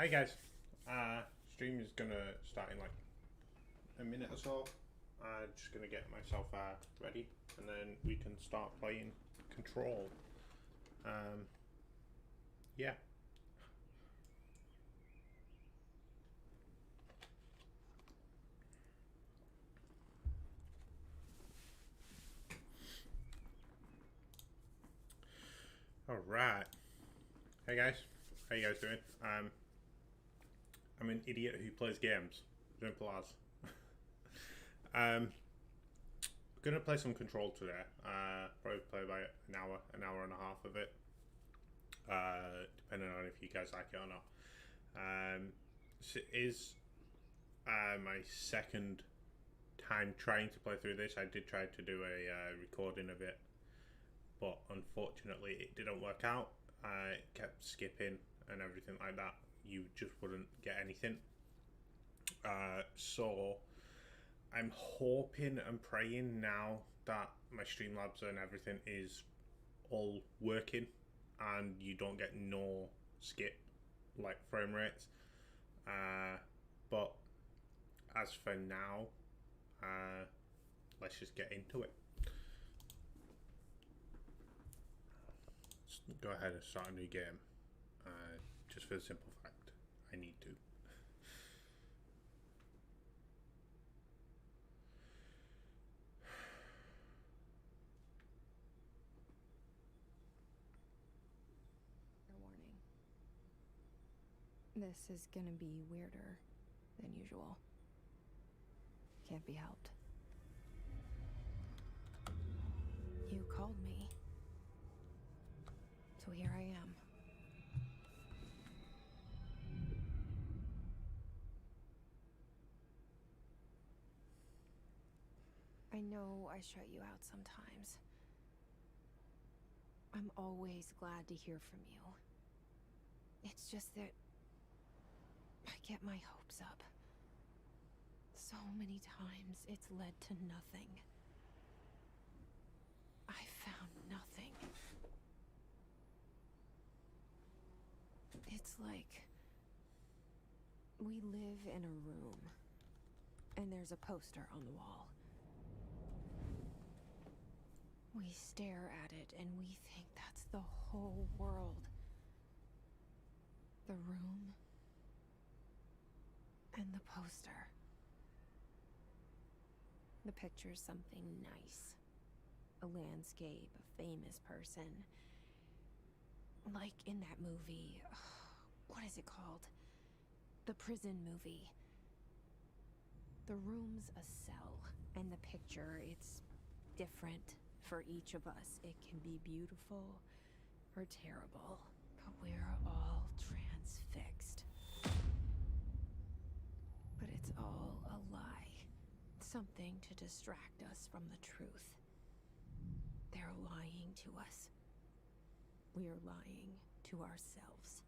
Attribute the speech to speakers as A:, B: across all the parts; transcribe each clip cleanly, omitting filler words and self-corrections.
A: Hey guys, stream is gonna start in like a minute or so. I'm just gonna get myself ready, and then we can start playing Control. Um, yeah. All right. Hey guys, how you guys doing? I'm an idiot who plays games. Simple as. We're gonna play some Control today. Probably play about an hour and a half of it. Depending on if you guys like it or not. This is my second time trying to play through this. I did try to do a recording of it, but unfortunately it didn't work out. I kept skipping and everything like that. You just wouldn't get anything. So I'm hoping and praying now that my Streamlabs and everything is all working and you don't get no skip like frame rates. But as for now, let's just get into it. Let's go ahead and start a new game. Just for the simple fact, I need to.
B: Warning. This is gonna be weirder than usual. Can't be helped. You called me. So here I am. I know I shut you out sometimes. I'm always glad to hear from you. It's just that I get my hopes up. So many times it's led to nothing. I found nothing. It's like we live in a room, and there's a poster on the wall. We stare at it and we think that's the whole world. The room and the poster. The picture's something nice. A landscape, a famous person. Like in that movie, what is it called? The prison movie. The room's a cell, and the picture, it's different for each of us. It can be beautiful or terrible, but we're all transfixed. But it's all a lie. Something to distract us from the truth. They're lying to us. We're lying to ourselves.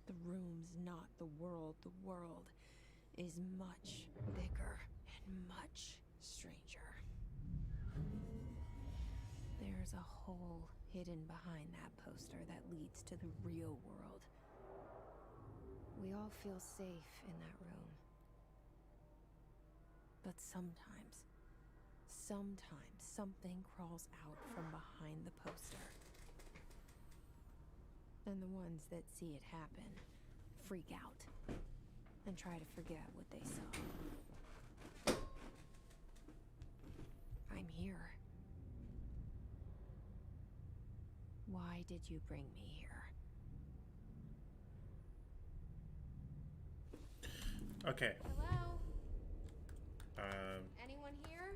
B: The room's not the world. The world is much bigger and much stranger. There's a hole hidden behind that poster that leads to the real world. We all feel safe in that room. But sometimes something crawls out from behind the poster. And the ones that see it happen freak out and try to forget what they saw. I'm here. Why did you bring me here?
A: Okay.
B: Hello? Anyone here?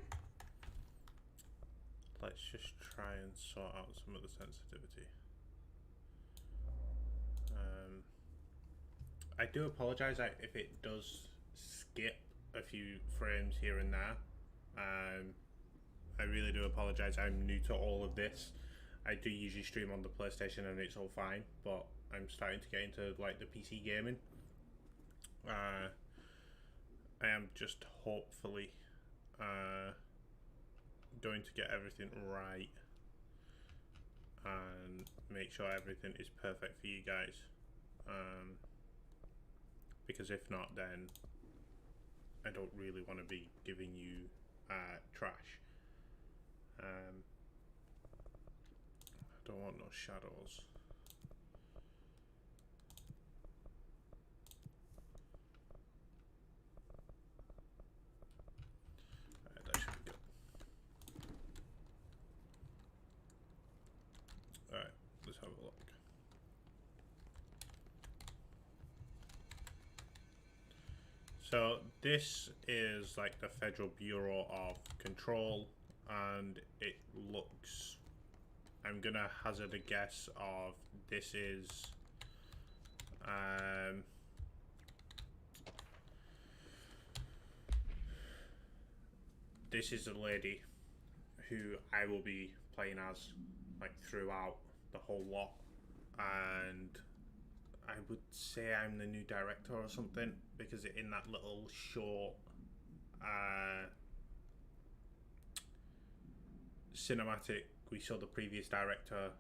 A: Let's just try and sort out some of the sensitivity. I do apologise if it does skip a few frames here and there. I really do apologise. I'm new to all of this. I do usually stream on the PlayStation and it's all fine, but I'm starting to get into like the PC gaming. I am just hopefully going to get everything right and make sure everything is perfect for you guys. because if not, then I don't really want to be giving you trash. I don't want no shadows. That should be good. Alright, let's have a look. So this is like the Federal Bureau of Control, and it looks, I'm gonna hazard a guess of this is this is a lady who I will be playing as like throughout the whole lot, and I would say I'm the new director or something, because in that little short cinematic we saw the previous director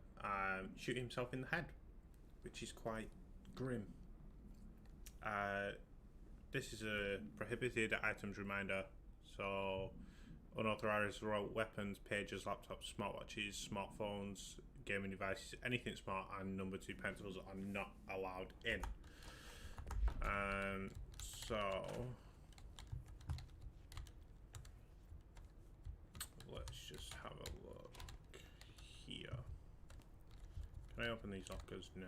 A: shoot himself in the head, which is quite grim. This is a prohibited items reminder, so unauthorized weapons, pages, laptops, smartwatches, smartphones, gaming devices, anything smart, and number 2 pencils are not allowed in. So let's just have a look here. Can I open these lockers? No.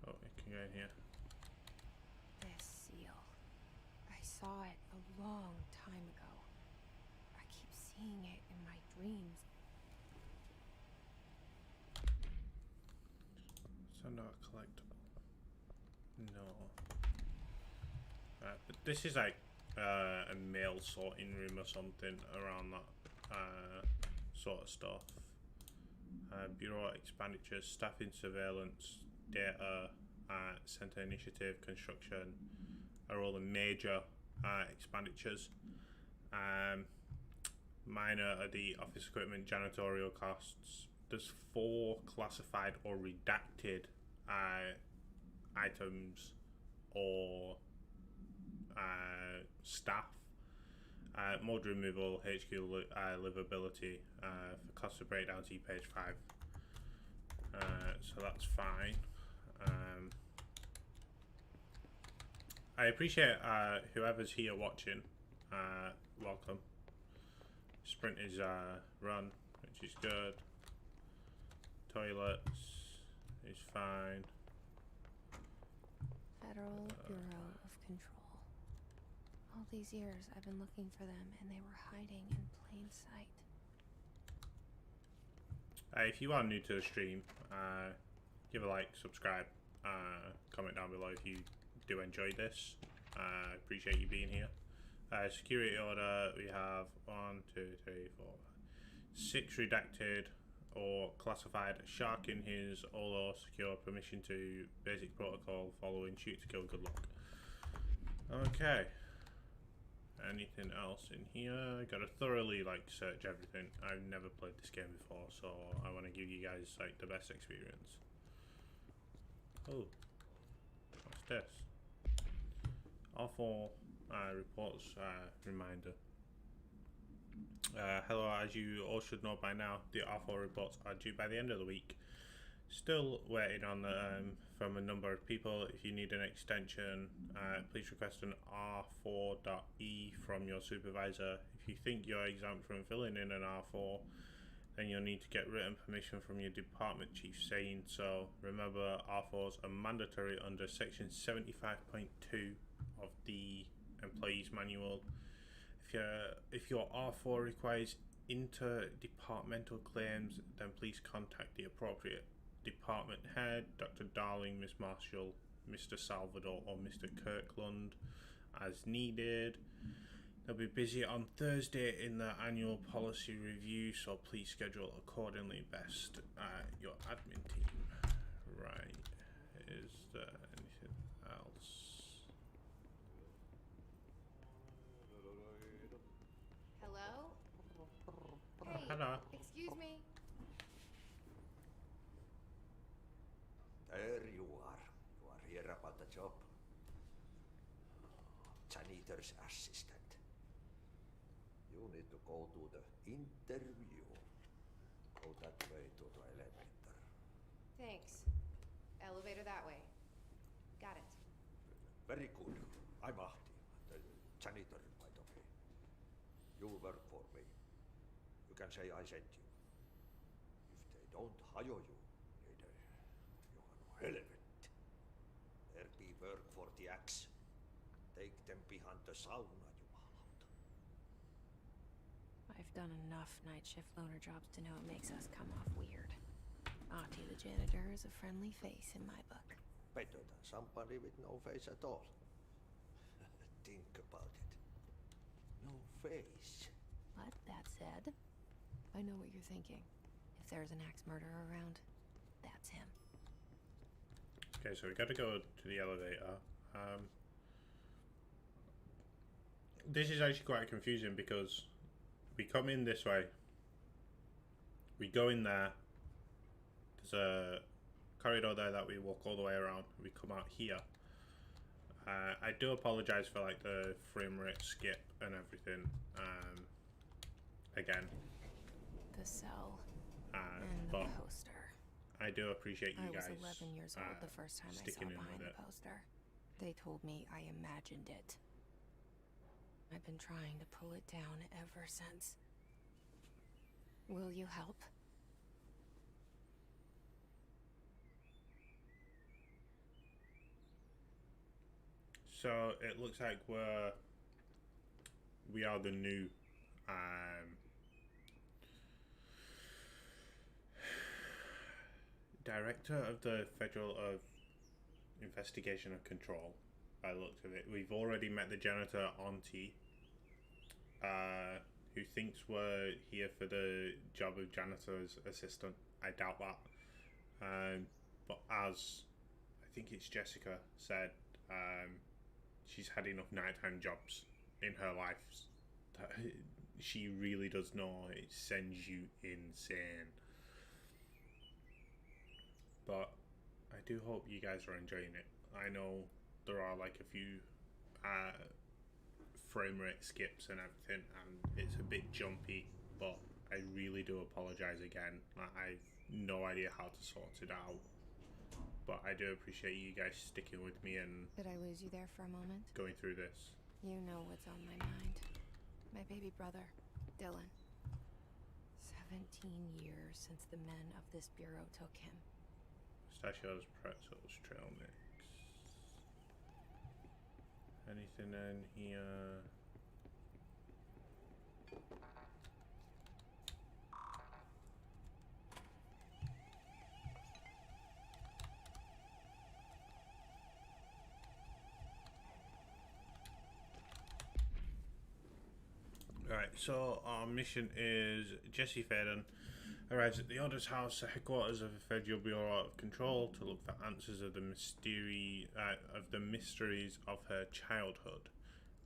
A: Oh, I can go in here.
B: This seal. I saw it a long time ago. I keep seeing it in my dreams.
A: So not collectible. No. But this is like a mail sorting room or something around that sort of stuff. Bureau expenditures, staffing, surveillance, data, center initiative, construction are all the major expenditures. Minor are the office equipment, janitorial costs. There's 4 classified or redacted items or staff. Mode removal, HQ livability. For cost of breakdown, see page 5. So that's fine. I appreciate whoever's here watching. Welcome. Sprint is run, which is good. Toilets is fine.
B: Federal Bureau of Control. All these years I've been looking for them, and they were hiding in plain sight.
A: If you are new to the stream, give a like, subscribe, comment down below if you do enjoy this. Appreciate you being here. Security order, we have 1, 2, 3, 4, 6 redacted or classified. Shark in his all secure, permission to basic protocol, following, shoot to kill, good luck. Okay. Anything else in here? Gotta thoroughly like search everything. I've never played this game before, so I want to give you guys like the best experience. Oh, what's this? R4 reports reminder. Hello, as you all should know by now, the R4 reports are due by the end of the week. Still waiting on from a number of people. If you need an extension, please request an R4.E from your supervisor. If you think you're exempt from filling in an R4, then you'll need to get written permission from your department chief saying so. Remember, R4s are mandatory under section 75.2 of the Employees Manual. If your R4 requires interdepartmental claims, then please contact the appropriate department head, Dr. Darling, Miss Marshall, Mr. Salvador, or Mr. Kirkland as needed. They'll be busy on Thursday in the annual policy review, so please schedule accordingly. Best your admin team. Right. Is there anything else?
B: Hello? Hey,
A: Hello.
B: excuse me.
C: janitor's assistant. You need to go to the interview. Go that way to the elevator.
B: Thanks. Elevator that way. Got it.
C: Very good. I'm Ahti, the janitor, by the way. You work for me. You can say I sent you. If they don't hire you, niin Johan helvet. There be work for the axe. Take them behind the sauna, jumalauta.
B: I've done enough night shift loner jobs to know it makes us come off weird. Ahti the janitor is a friendly face in my book.
C: Better than somebody with no face at all. Think about it. No face.
B: But that said, I know what you're thinking. If there's an axe murderer around, that's him.
A: Okay, so we got to go to the elevator. This is actually quite confusing because we come in this way. We go in there. There's a corridor there that we walk all the way around. We come out here. I do apologize for like the frame rate skip and everything. Again.
B: The cell
A: And
B: the poster.
A: I do appreciate you guys.
B: I was 11 years old the first time I saw behind the poster. They told me I imagined it. I've been trying to pull it down ever since. Will you help?
A: So it looks like we are the new director of the Federal Investigation and Control. By the looks of it, we've already met the janitor Auntie, who thinks we're here for the job of janitor's assistant. I doubt that. But as I think it's Jessica said, she's had enough nighttime jobs in her life that she really does know it sends you insane. But I do hope you guys are enjoying it. I know there are like a few frame rate skips and everything, and it's a bit jumpy, but I really do apologize again. I've no idea how to sort it out, but I do appreciate you guys sticking with me and
B: Did I lose you there for a moment?
A: going through this.
B: You know what's on my mind. My baby brother, Dylan. 17 years since the men of this bureau took him.
A: Pistachios, pretzels, trail mix. Anything in here? Right, so our mission is Jessie Faden arrives at the Order's house, the headquarters of the Federal Bureau of Control, to look for answers of the mysteries of her childhood.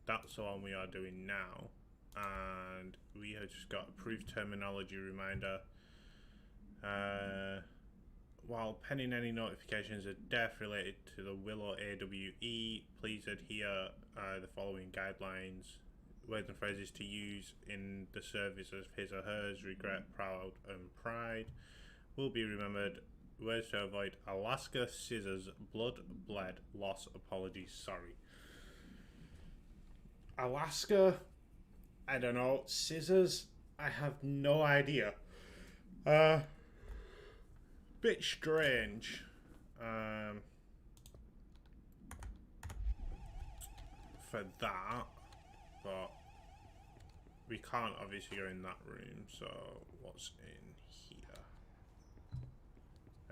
A: That's the one we are doing now, and we have just got approved terminology reminder. While penning any notifications of death related to the Willow AWE, please adhere the following guidelines. Words and phrases to use in the service of his or hers: regret, proud, and pride will be remembered. Words to avoid: Alaska, scissors, blood, bled, loss, apologies, sorry. Alaska, I don't know. Scissors, I have no idea. Bit strange. For that. But we can't obviously go in that room, so what's in here?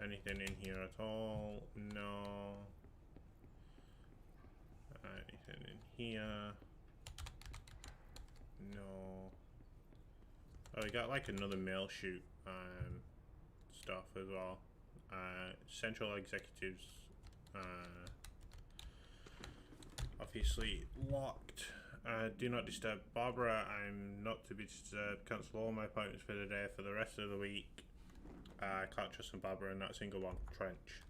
A: Anything in here at all? No. Anything in here? No. Oh, we got like another mail chute stuff as well. Central executives obviously locked. Do not disturb Barbara. I'm not to be disturbed. Cancel all my appointments for the day for the rest of the week. I can't trust Barbara and not a single one. Trench.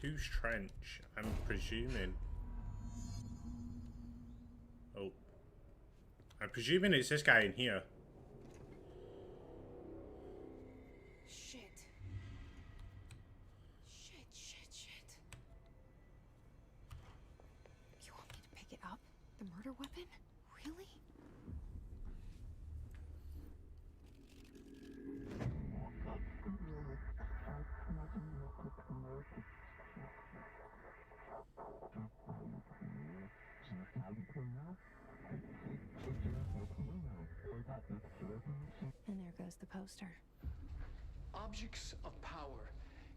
A: Who's Trench? I'm presuming. I'm presuming it's this guy in here.
B: Shit. Shit. You want me to pick it up? The murder weapon? Really? And there goes the poster.
D: Objects of power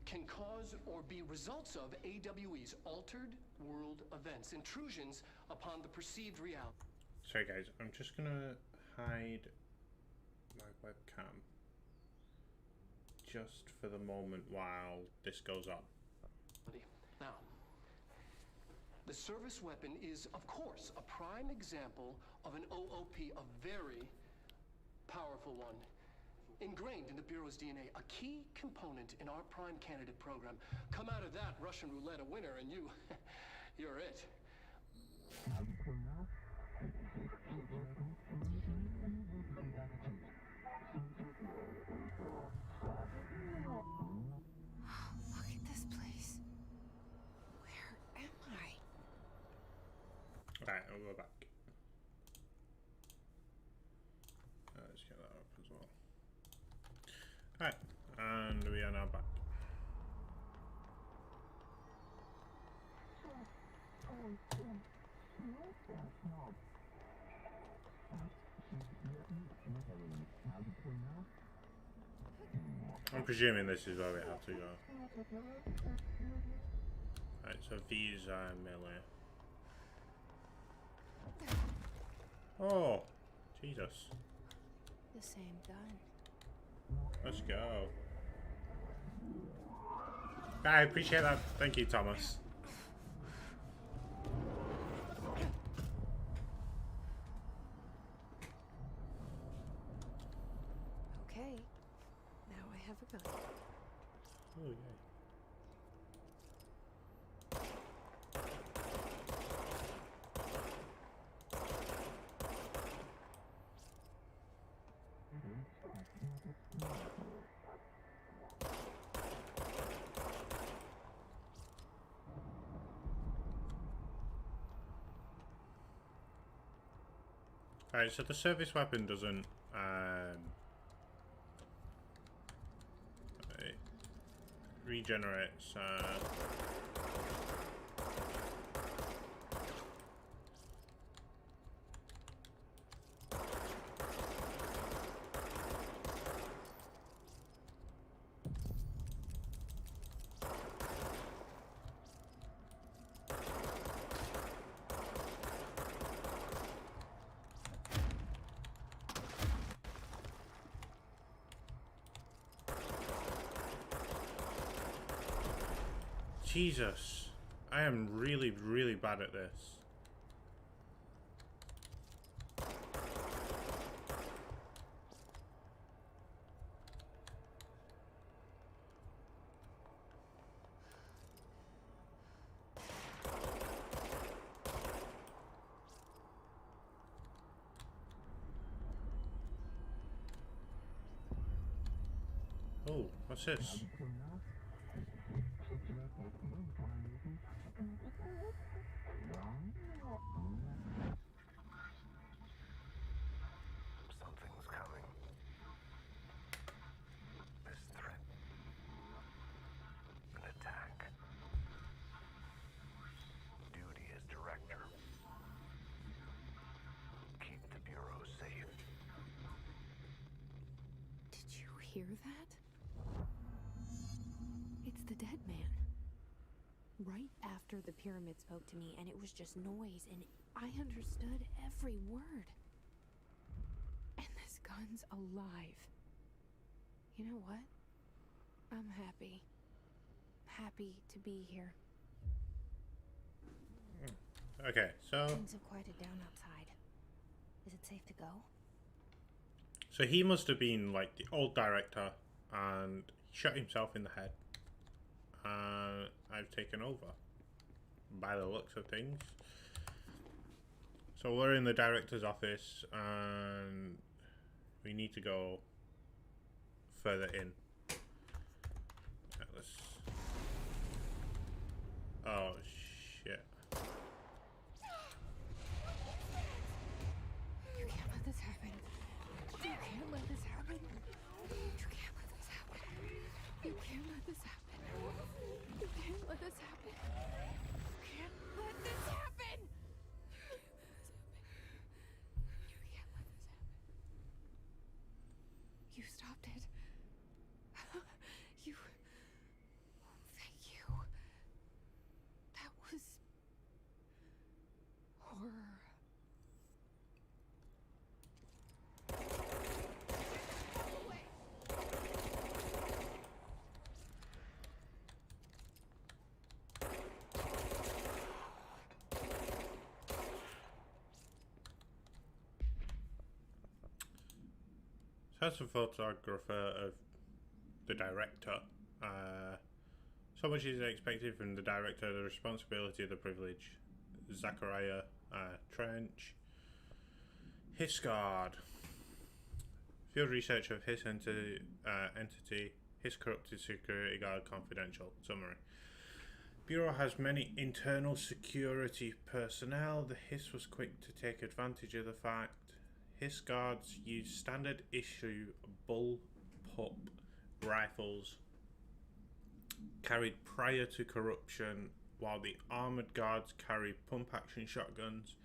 D: can cause or be results of AWE's altered world events, intrusions upon the perceived reality.
A: Sorry guys, I'm just gonna hide my webcam just for the moment while this goes on.
D: Now, the service weapon is, of course, a prime example of an OOP, a very powerful one. Ingrained in the Bureau's DNA, a key component in our prime candidate program. Come out of that Russian roulette a winner and you're it.
B: Look at this place. Where am I?
A: Alright, and we're back. Let's get that up as well. Alright, and we are now back. I'm presuming this is where we have to go. Right, so these are melee. Oh, Jesus.
B: The same gun.
A: Let's go. I appreciate that. Thank you, Thomas.
B: Okay. Now I have a gun.
A: Oh, yeah. Alright, so the service weapon doesn't it regenerates Jesus, I am really, really bad at this. Oh, what's this?
E: Something's coming. This threat. An attack. Duty as director. Keep the Bureau safe.
B: Did you hear that? It's the dead man. Right after the pyramid spoke to me, and it was just noise, and I understood every word. And this gun's alive. You know what? I'm happy. Happy to be here.
A: Okay, so
B: Things have quieted down outside. Is it safe to go?
A: so he must have been like the old director and he shot himself in the head. I've taken over by the looks of things. So we're in the director's office and we need to go further in. Let's... Oh shit.
B: You can't let this happen. You can't let this happen. You can't let this happen. You can't let this happen. You can't let this happen. You can't let this happen. You can't let this happen. You stopped it. You... Thank you. That was... horror.
A: So that's a photographer of the director. So much is expected from the director, the responsibility, the privilege. Zachariah Trench. Hisgard. Field research of his entity, his corrupted security guard confidential. Summary. Bureau has many internal security personnel. The Hiss was quick to take advantage of the fact. Hiss guards use standard issue bullpup rifles carried prior to corruption, while the armored guards carry pump action shotguns.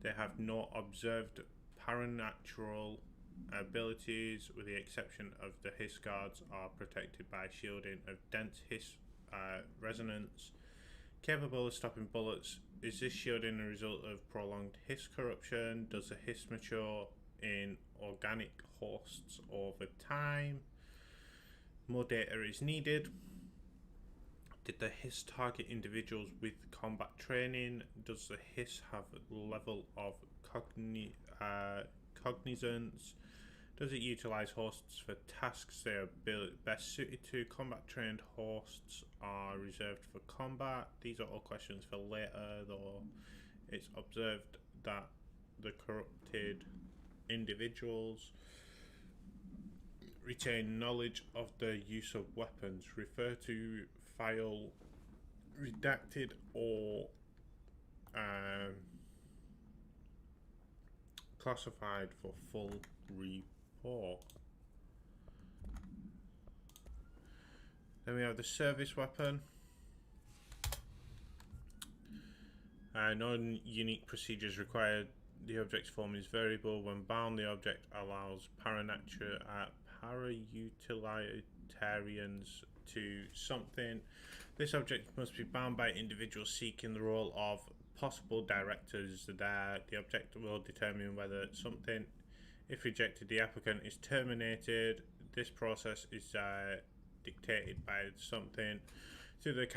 A: They have no observed paranatural abilities, with the exception of the Hiss guards are protected by shielding of dense Hiss resonance, capable of stopping bullets. Is this shielding a result of prolonged Hiss corruption? Does the Hiss mature in organic hosts over time? More data is needed. Did the Hiss target individuals with combat training? Does the Hiss have a level of cognizance? Does it utilize hosts for tasks they are best suited to? Combat trained hosts are reserved for combat. These are all questions for later, though. It's observed that the corrupted individuals retain knowledge of the use of weapons. Refer to file redacted or classified for full report. Then we have the service weapon. Non-unique procedures required. The object's form is variable. When bound, the object allows para-utilitarians to something. This object must be bound by individuals seeking the role of possible directors. The object will determine whether something, if rejected, the applicant is terminated. This process is dictated by something, though the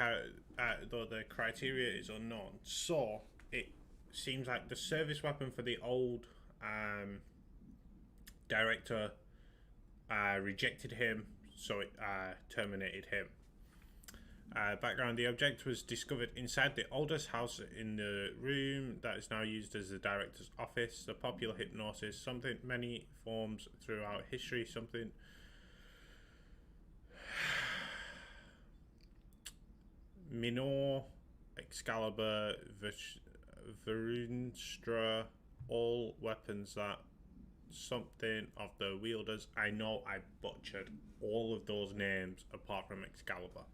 A: criteria is unknown. So it seems like the service weapon for the old director rejected him, so it terminated him. Background: the object was discovered inside the oldest house in the room that is now used as the director's office. The popular hypnosis, something many forms throughout history, something Minor, Excalibur, Verunstra, all weapons that something of the wielders. I know I butchered all of those names apart from Excalibur.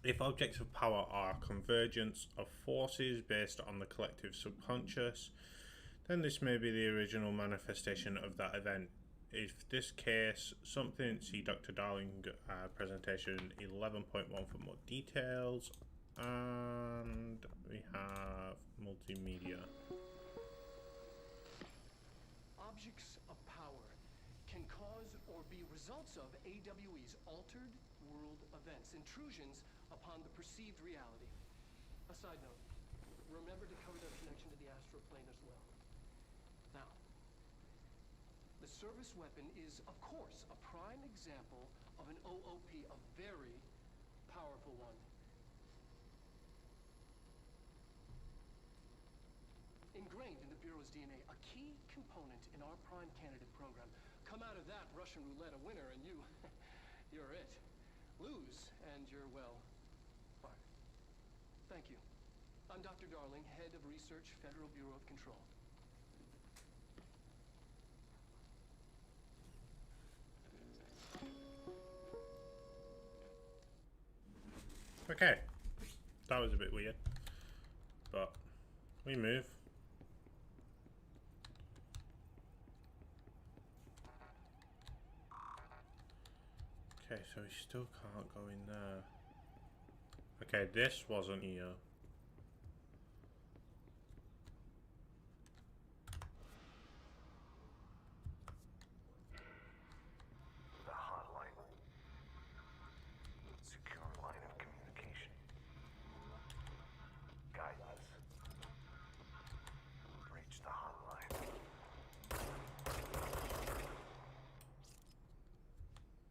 A: If objects of power are a convergence of forces based on the collective subconscious, then this may be the original manifestation of that event. If this case, something, see Dr. Darling presentation 11.1 for more details. And we have multimedia.
D: Objects of power can cause or be results of AWE's altered world events, intrusions upon the perceived reality. A side note, remember to cover their connection to the astral plane as well. Now, the service weapon is, of course, a prime example of an OOP, a very powerful one. Ingrained in the Bureau's DNA, a key component in our prime candidate program. Come out of that Russian roulette a winner and you're it. Lose and you're, well, fired. Thank you. I'm Dr. Darling, head of research, Federal Bureau of Control.
A: Okay, that was a bit weird, but we move. Okay, so we still can't go in there. Okay, this wasn't here.
E: The hotline. Secure line of communication. Guidance. Reach the hotline.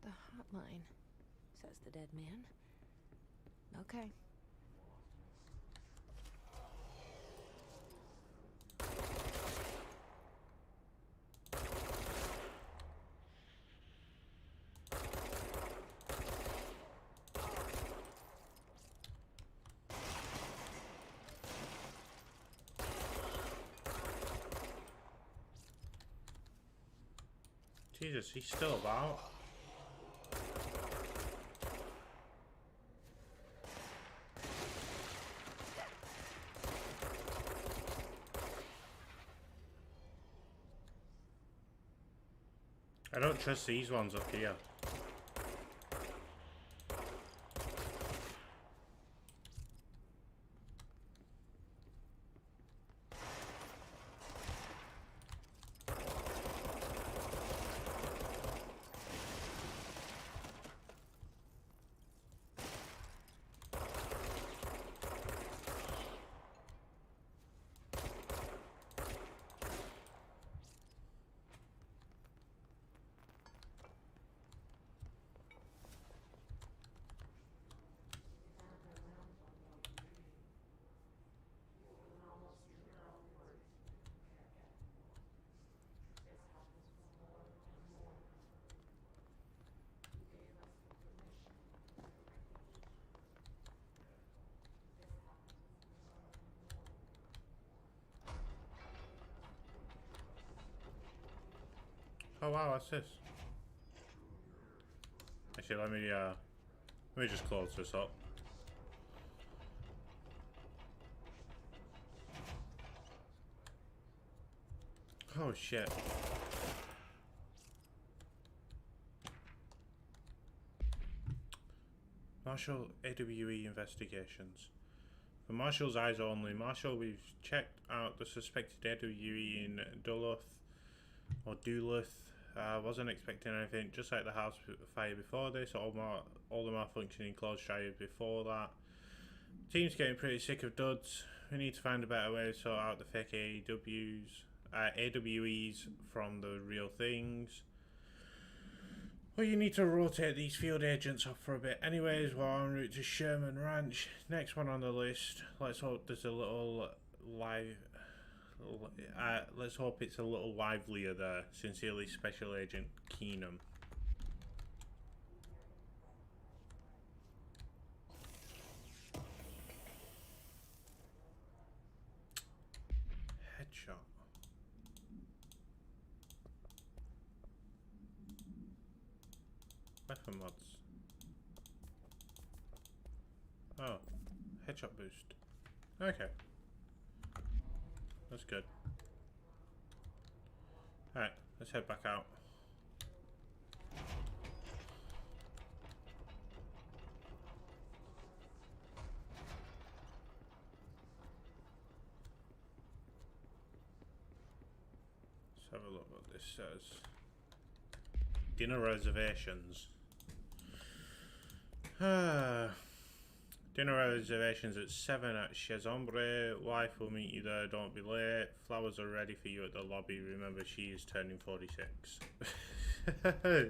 B: The hotline, says the dead man. Okay.
A: Jesus, he's still about. I don't trust these ones up here. Oh wow, what's this? Actually, let me just close this up. Oh shit. Marshall AWE investigations. For Marshall's eyes only, Marshall, we've checked out the suspected AWE in Duluth. Wasn't expecting anything, just like the house fire before this, all the malfunctioning clothes dryer before that. Team's getting pretty sick of duds. We need to find a better way to sort out the fake AWEs from the real things. Well, you need to rotate these field agents off for a bit. Anyways, we're en route to Sherman Ranch. Next one on the list. Let's hope there's a little let's hope it's a little livelier there. Sincerely, Special Agent Keenum. Headshot. Weapon mods. Oh, headshot boost. Okay. That's good. Alright, let's head back out. Let's have a look what this says. Dinner reservations. Dinner reservations at 7 at Chez Ombre. Wife will meet you there, don't be late. Flowers are ready for you at the lobby. Remember, she is turning 46.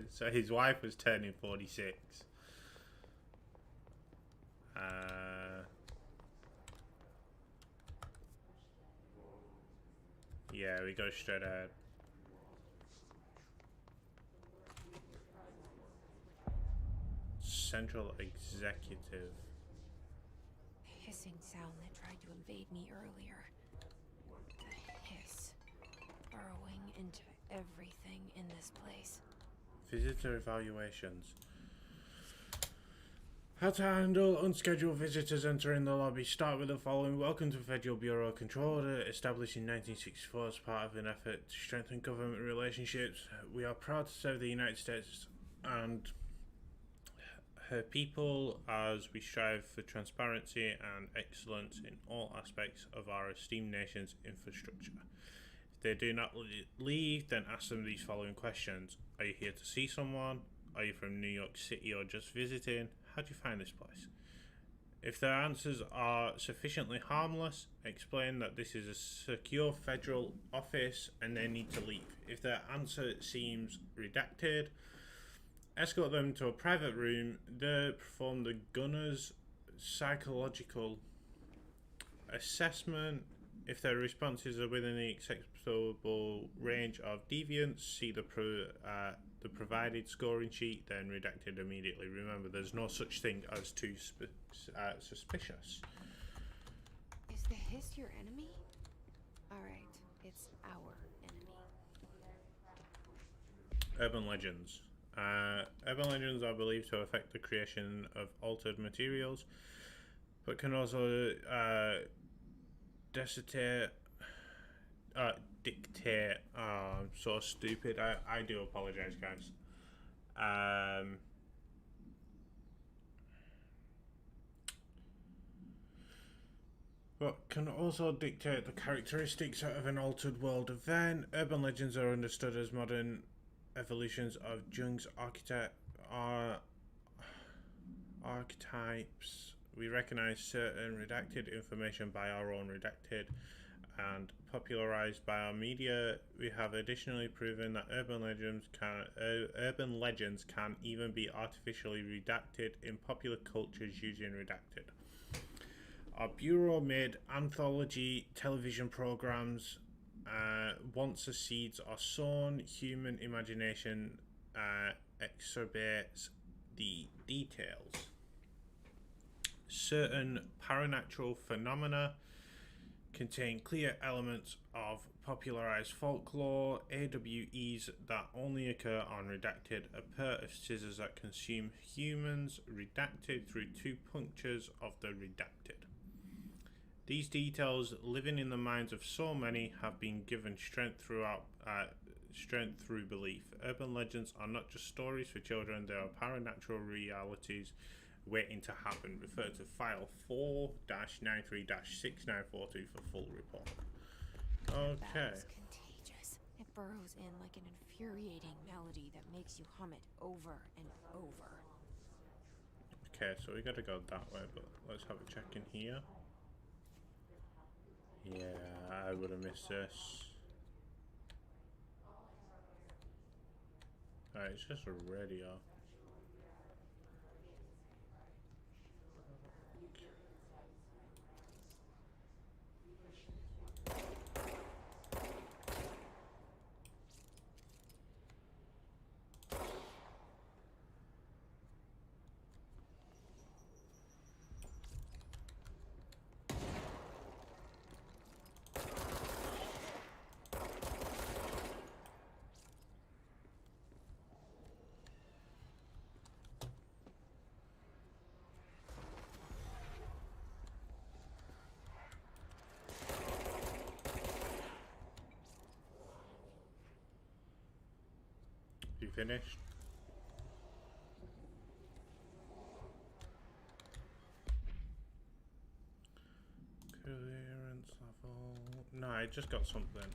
A: So his wife was turning 46. Yeah, we go straight ahead. Central Executive.
B: The hissing sound that tried to invade me earlier. The hiss. Burrowing into everything in this place.
A: Visitor evaluations. How to handle unscheduled visitors entering the lobby. Start with the following. Welcome to Federal Bureau of Control, established in 1964 as part of an effort to strengthen government relationships. We are proud to serve the United States and her people as we strive for transparency and excellence in all aspects of our esteemed nation's infrastructure. If they do not leave, then ask them these following questions. Are you here to see someone? Are you from New York City or just visiting? How do you find this place? If their answers are sufficiently harmless, explain that this is a secure federal office and they need to leave. If their answer seems redacted, escort them to a private room. There, perform the gunner's psychological assessment. If their responses are within the acceptable range of deviance, see the provided scoring sheet, then redacted immediately. Remember, there's no such thing as too suspicious.
B: Is the hiss your enemy? Alright, it's our enemy.
A: Urban legends. Urban legends are believed to affect the creation of altered materials, but can also dictate. I'm so stupid. I do apologize, guys. But can also dictate the characteristics of an altered world event. Urban legends are understood as modern evolutions of Jung's archetypes. We recognize certain redacted information by our own redacted and popularized by our media. We have additionally proven that urban legends can even be artificially redacted in popular cultures using redacted. Our bureau made anthology television programs. Once the seeds are sown, human imagination exacerbates the details. Certain paranatural phenomena contain clear elements of popularized folklore. AWEs that only occur on redacted. A pair of scissors that consume humans. Redacted through two punctures of the redacted. These details, living in the minds of so many, have been given strength through belief. Urban legends are not just stories for children; they are paranatural realities waiting to happen. Refer to file 4-93-6942 for full report. Okay.
B: That's contagious. It burrows in like an infuriating melody that makes you hum it over and over.
A: Okay, so we gotta go that way, but let's have a check in here. Yeah, I would have missed this. Alright, it's just a radio. You finished? Clearance level. No, I just got something.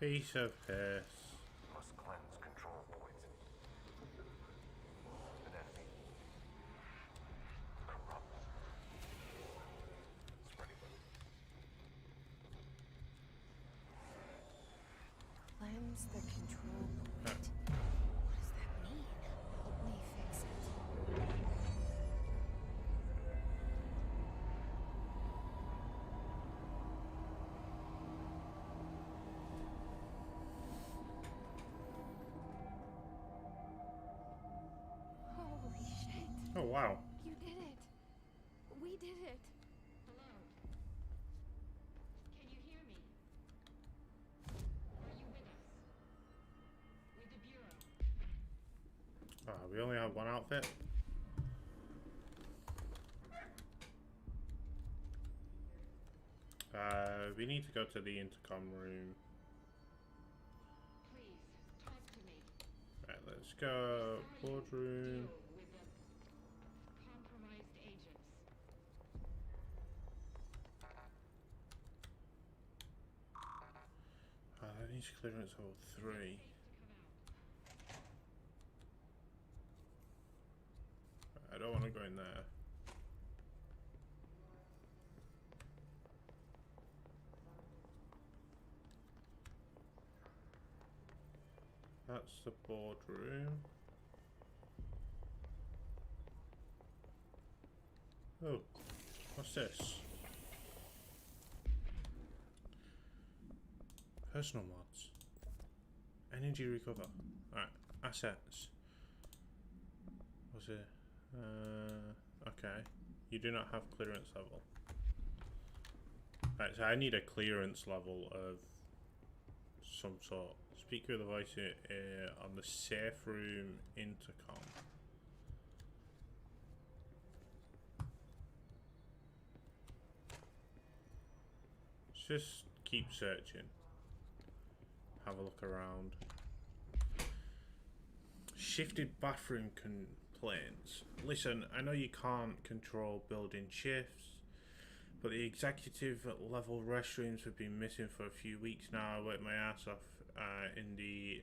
A: Piece of piss.
E: Must cleanse control
B: It's the control point. What does that mean? Help me fix it. Holy shit.
A: Oh wow.
B: You did it. We did it.
F: Hello? Can you hear me? Are you with us? With the Bureau?
A: We only have one outfit. We need to go to the intercom room.
F: Please, talk to me.
A: Right, let's go. Boardroom.
F: Deal with the compromised agents.
A: That needs clearance level 3.
F: Safe to come out.
A: I don't want to go in there. That's the boardroom. Oh, what's this? Personal mods. Energy recover. Alright, assets. Was it? Okay. You do not have clearance level. Right, so I need a clearance level of some sort. Speak with the voice on the safe room intercom. Let's just keep searching. Have a look around. Shifted bathroom complaints. Listen, I know you can't control building shifts, but the executive level restrooms have been missing for a few weeks now. I worked my ass off in the...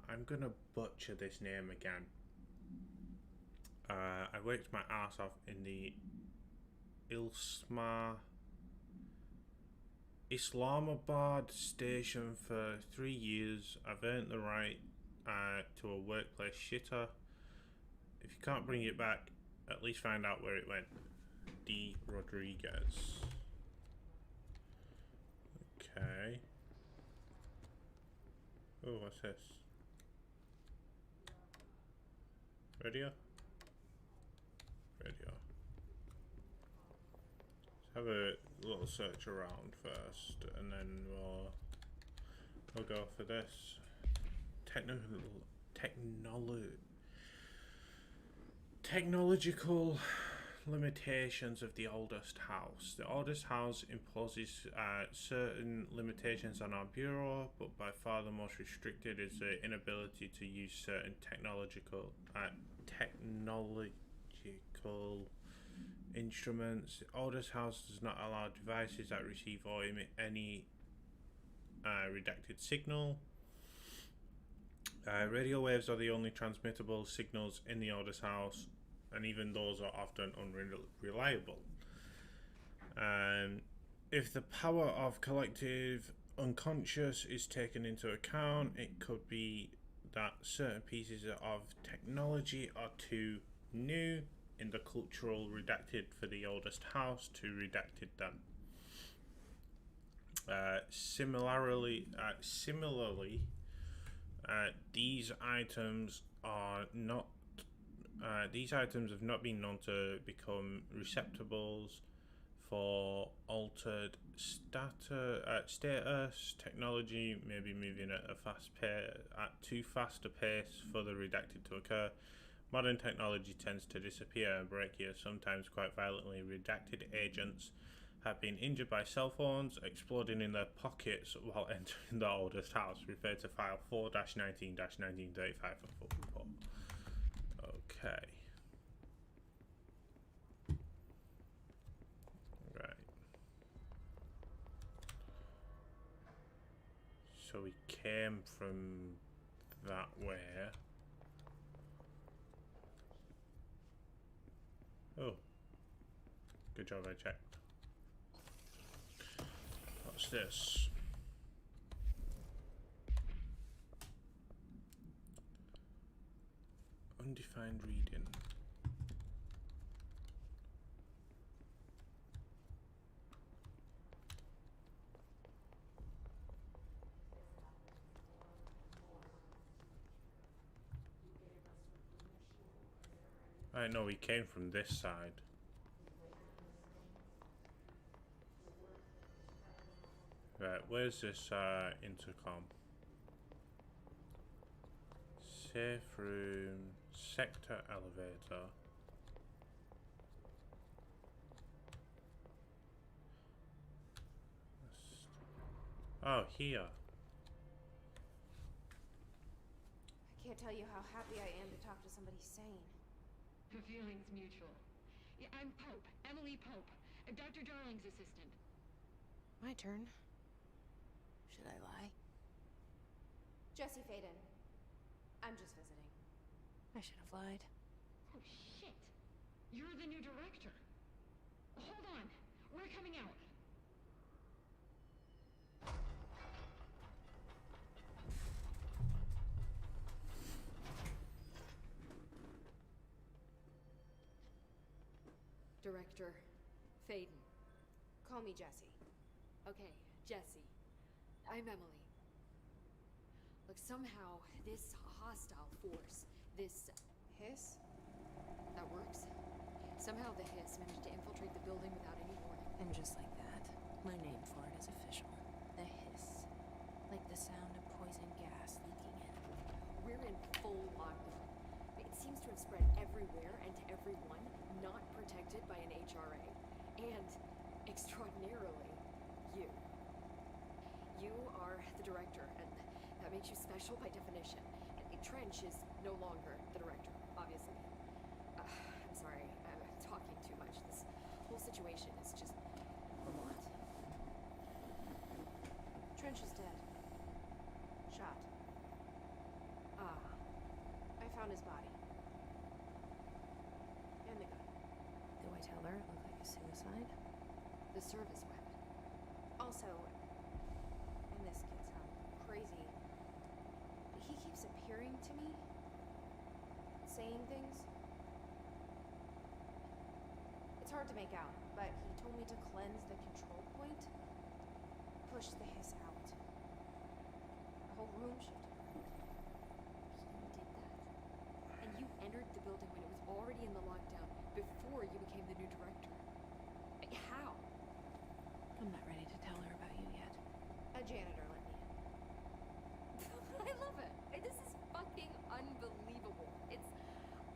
A: I'm gonna butcher this name again. I worked my ass off in the Islamabad station for 3 years. I've earned the right to a workplace shitter. If you can't bring it back, at least find out where it went. D. Rodriguez. Okay. Oh, what's this? Radio? Radio. Let's have a little search around first, and then we'll go for this. Technological limitations of the oldest house. The oldest house imposes certain limitations on our bureau, but by far the most restricted is the inability to use certain technological instruments. The oldest house does not allow devices that receive or emit any redacted signal. Radio waves are the only transmittable signals in the oldest house, and even those are often unreliable. If the power of collective unconscious is taken into account, it could be that certain pieces of technology are too new in the cultural redacted for the oldest house to redacted them. Similarly, these items are not. These items have not been known to become receptacles for altered status. Technology may be moving at too fast a pace for the redacted to occur. Modern technology tends to disappear and break here, sometimes quite violently. Redacted agents have been injured by cell phones exploding in their pockets while entering the oldest house. Refer to file 4-19-1935 for full report. Okay. Right. So we came from that way. Oh. Good job, I checked. What's this? Undefined reading. I know he came from this side. Right, where's this intercom? Safe room, sector elevator. Oh, here.
B: I can't tell you how happy I am to talk to somebody sane.
F: The feeling's mutual. Yeah, I'm Pope, Emily Pope, Dr. Darling's assistant.
B: My turn. Should I lie? Jesse Faden. I'm just visiting. I should have lied.
F: Oh, shit. You're the new director. Hold on. We're coming out.
G: Director Faden.
B: Call me Jesse.
G: Okay, Jesse. I'm Emily. Look, somehow this hostile force, this
B: Hiss?
G: that works. Somehow the hiss managed to infiltrate the building without any warning.
B: And just like that, my name for it is official. The hiss. Like the sound of poison gas leaking in.
G: We're in full lockdown. It seems to have spread everywhere and to everyone not protected by an HRA. And, extraordinarily, you. You are the director, and that makes you special by definition. And Trench is no longer the director, obviously. I'm sorry, I'm talking too much. This whole situation is just a lot.
B: Trench is dead. Shot.
G: Ah,
B: I found his body. And the gun. Do I tell her it looked like a suicide?
G: the service weapon.
B: Also, and this can sound crazy, but he keeps appearing to me, saying things. It's hard to make out, but he told me to cleanse the control point, push the hiss out. The whole room shifted.
G: He did that. And you entered the building when it was already in the lockdown, before you became the new director. How?
B: I'm not ready to tell her about you yet. A janitor let me in.
G: I love it. This is fucking unbelievable.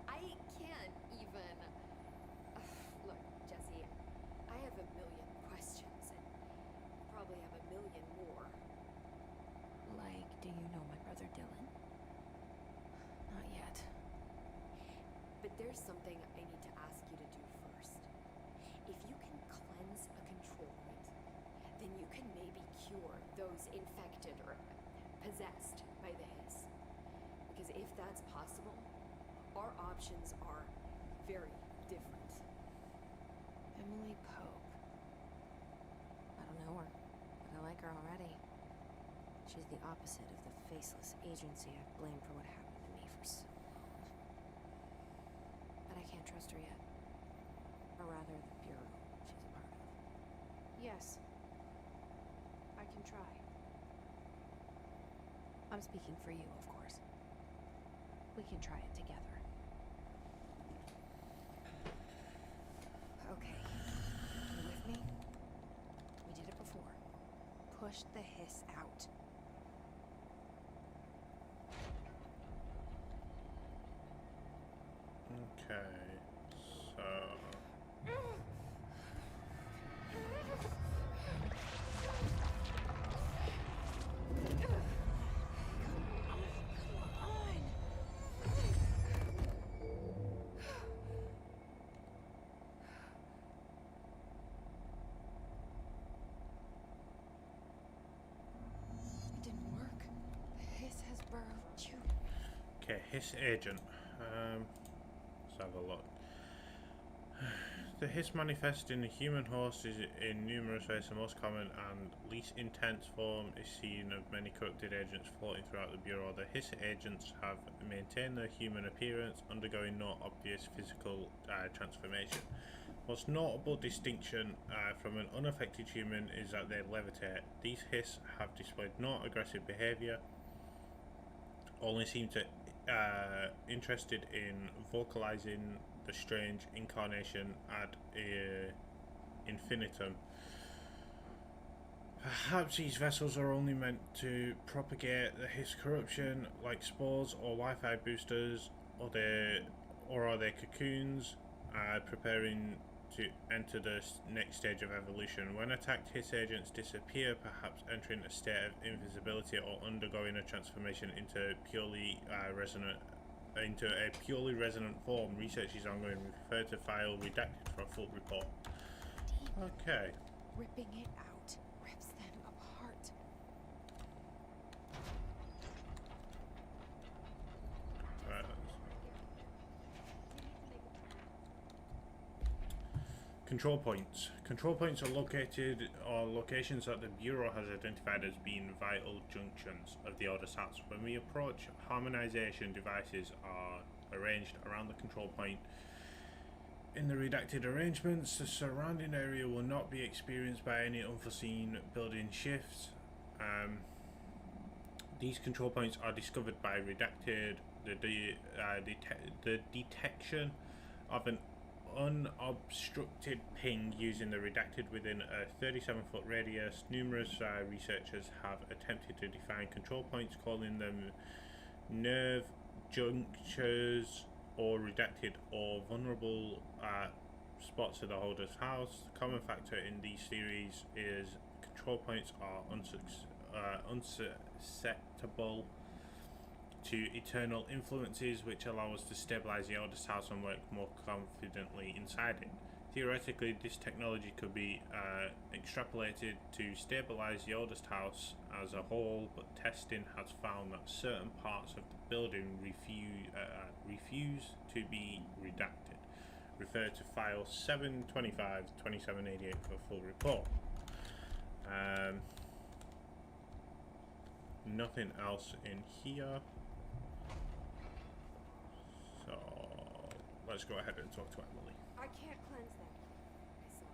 G: I can't even... Look, Jesse, I have a million questions, and probably have a million more.
B: Like, do you know my brother Dylan? Not yet.
G: But there's something I need to ask you to do first. If you can cleanse a control point, then you can maybe cure those infected or possessed by the hiss. Because if that's possible, our options are very different.
B: Emily Pope. I don't know her, but I like her already. She's the opposite of the faceless agency I've blamed for what happened to me for so long. But I can't trust her yet. Or rather, the bureau she's a part of. Yes. I can try. I'm speaking for you, of course. We can try it together. Okay. You with me? We did it before. Push the hiss out.
A: Okay, so...
B: It didn't work. The hiss has burrowed you.
A: Okay, his agent. Let's have a look. The hiss manifest in the human host is in numerous ways. The most common and least intense form is seen of many corrupted agents floating throughout the Bureau. The hiss agents have maintained their human appearance, undergoing no obvious physical transformation. Most notable distinction from an unaffected human is that they levitate. These hiss have displayed no aggressive behavior, only seem to interested in vocalizing the strange incarnation ad infinitum. Perhaps these vessels are only meant to propagate the hiss corruption, like spores or Wi-Fi boosters, or are they cocoons, preparing to enter the next stage of evolution. When attacked, hiss agents disappear, perhaps entering a state of invisibility or undergoing a transformation into a purely resonant form. Research is ongoing. Refer to file redacted for a full report. Okay.
B: Ripping it out rips them apart.
A: Right. Control points. Control points are locations that the Bureau has identified as being vital junctions of the Order's house. When we approach, harmonization devices are arranged around the control point. In the redacted arrangements, the surrounding area will not be experienced by any unforeseen building shifts. These control points are discovered by redacted, the detection of an unobstructed ping using the redacted within a 37-foot radius. Numerous researchers have attempted to define control points, calling them nerve junctures or redacted or vulnerable spots of the holder's house. The common factor in these theories is control points are unsusceptible to eternal influences, which allow us to stabilize the Order's house and work more confidently inside it. Theoretically, this technology could be extrapolated to stabilize the Order's house as a whole, but testing has found that certain parts of the building refuse to be redacted. Refer to file 725-2788 for a full report. Nothing else in here. So let's go ahead and talk to Emily.
G: I can't cleanse them. I saw.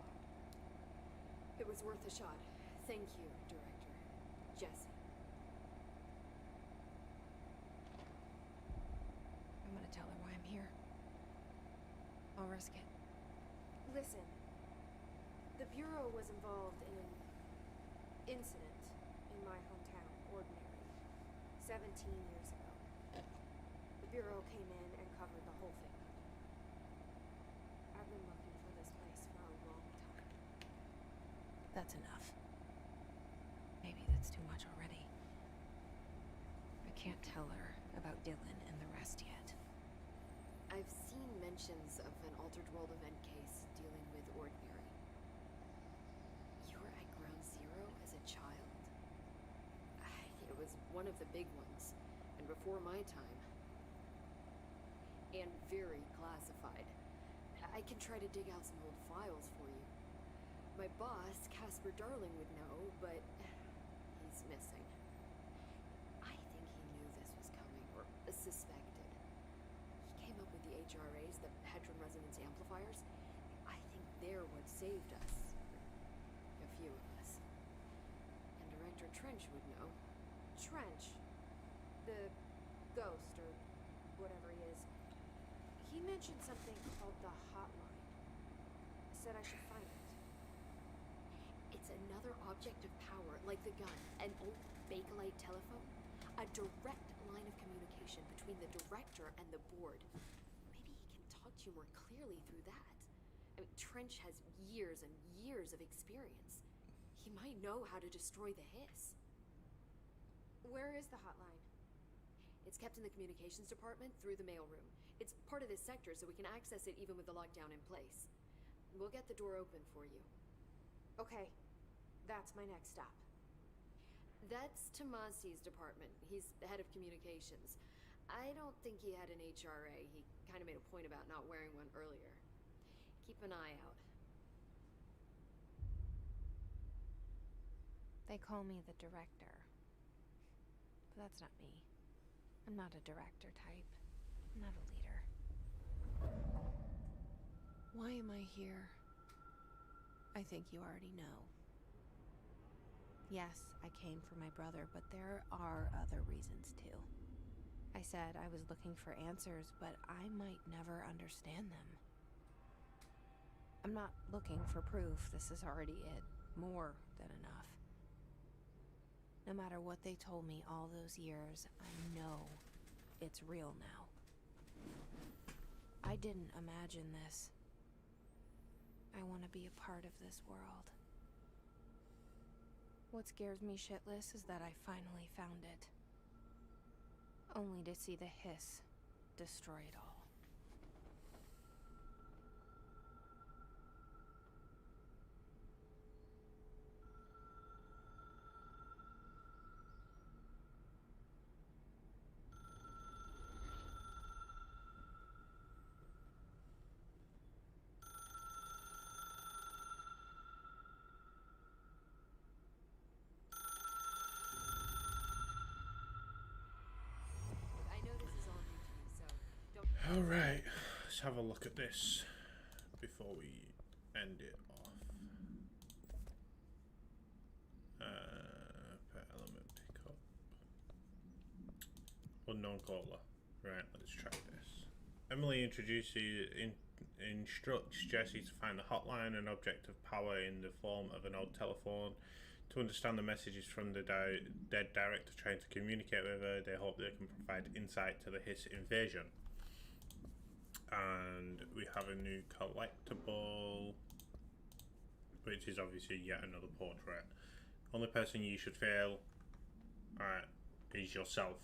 G: It was worth a shot. Thank you, Director. Jesse.
B: I'm gonna tell her why I'm here. I'll risk it.
G: Listen. The Bureau was involved in an incident in my hometown, Ordinary, 17 years ago. The Bureau came in and covered the whole thing up. I've been looking for this place for a long time.
B: That's enough. Maybe that's too much already. I can't tell her about Dylan and the rest yet.
G: I've seen mentions of an Altered World event case dealing with Ordinary. You were at Ground Zero as a child? It was one of the big ones, and before my time. And very classified. I can try to dig out some old files for you. My boss, Casper Darling, would know, but he's missing. I think he knew this was coming, or suspected. He came up with the HRAs, the Hadron Resonance Amplifiers. I think they're what saved us. A few of us. And Director Trench would know.
B: Trench. The ghost, or whatever he is. He mentioned something called the hotline. Said I should find it.
G: It's another object of power, like the gun, an old Bakelite telephone. A direct line of communication between the director and the board. Maybe he can talk to you more clearly through that. I mean, Trench has years and years of experience. He might know how to destroy the hiss.
B: Where is the hotline?
G: It's kept in the communications department through the mailroom. It's part of this sector, so we can access it even with the lockdown in place. We'll get the door open for you.
B: Okay. That's my next stop.
G: That's Tomasi's department. He's the head of communications. I don't think he had an HRA. He kind of made a point about not wearing one earlier. Keep an eye out.
B: They call me the director. But that's not me. I'm not a director type. I'm not a leader. Why am I here? I think you already know. Yes, I came for my brother, but there are other reasons too. I said I was looking for answers, but I might never understand them. I'm not looking for proof. This is already it. More than enough. No matter what they told me all those years, I know it's real now. I didn't imagine this. I want to be a part of this world. What scares me shitless is that I finally found it. Only to see the hiss destroy it all.
G: I know this is all new to you, so don't.
A: Alright, let's have a look at this before we end it off. Pet element pickup. Unknown caller. Right, let's try this. Emily instructs Jesse to find a hotline, an object of power in the form of an old telephone. To understand the messages from the dead director trying to communicate with her, they hope they can provide insight to the Hiss invasion. And we have a new collectible, which is obviously yet another portrait. Only person you should fail is yourself.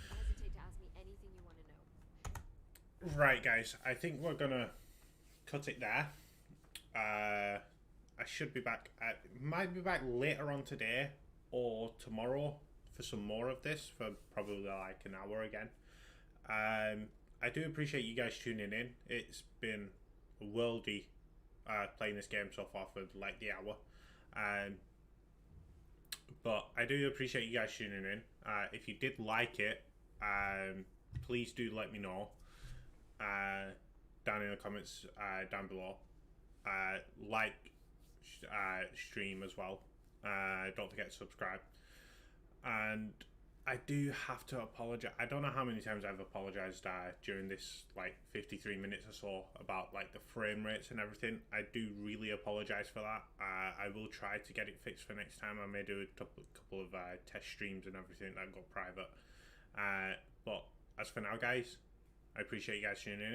G: Don't hesitate to ask me anything you want to know.
A: Right, guys, I think we're gonna cut it there. I should be back. I might be back later on today or tomorrow for some more of this, for probably like an hour again. I do appreciate you guys tuning in. It's been a worldy playing this game so far for like the hour. But I do appreciate you guys tuning in. If you did like it, please do let me know down in the comments down below. Stream as well. Don't forget to subscribe. And I do have to apologize. I don't know how many times I've apologized during this like 53 minutes or so about like the frame rates and everything. I do really apologize for that. I will try to get it fixed for next time. I may do a couple of test streams and everything that go private. But as for now, guys, I appreciate you guys tuning in.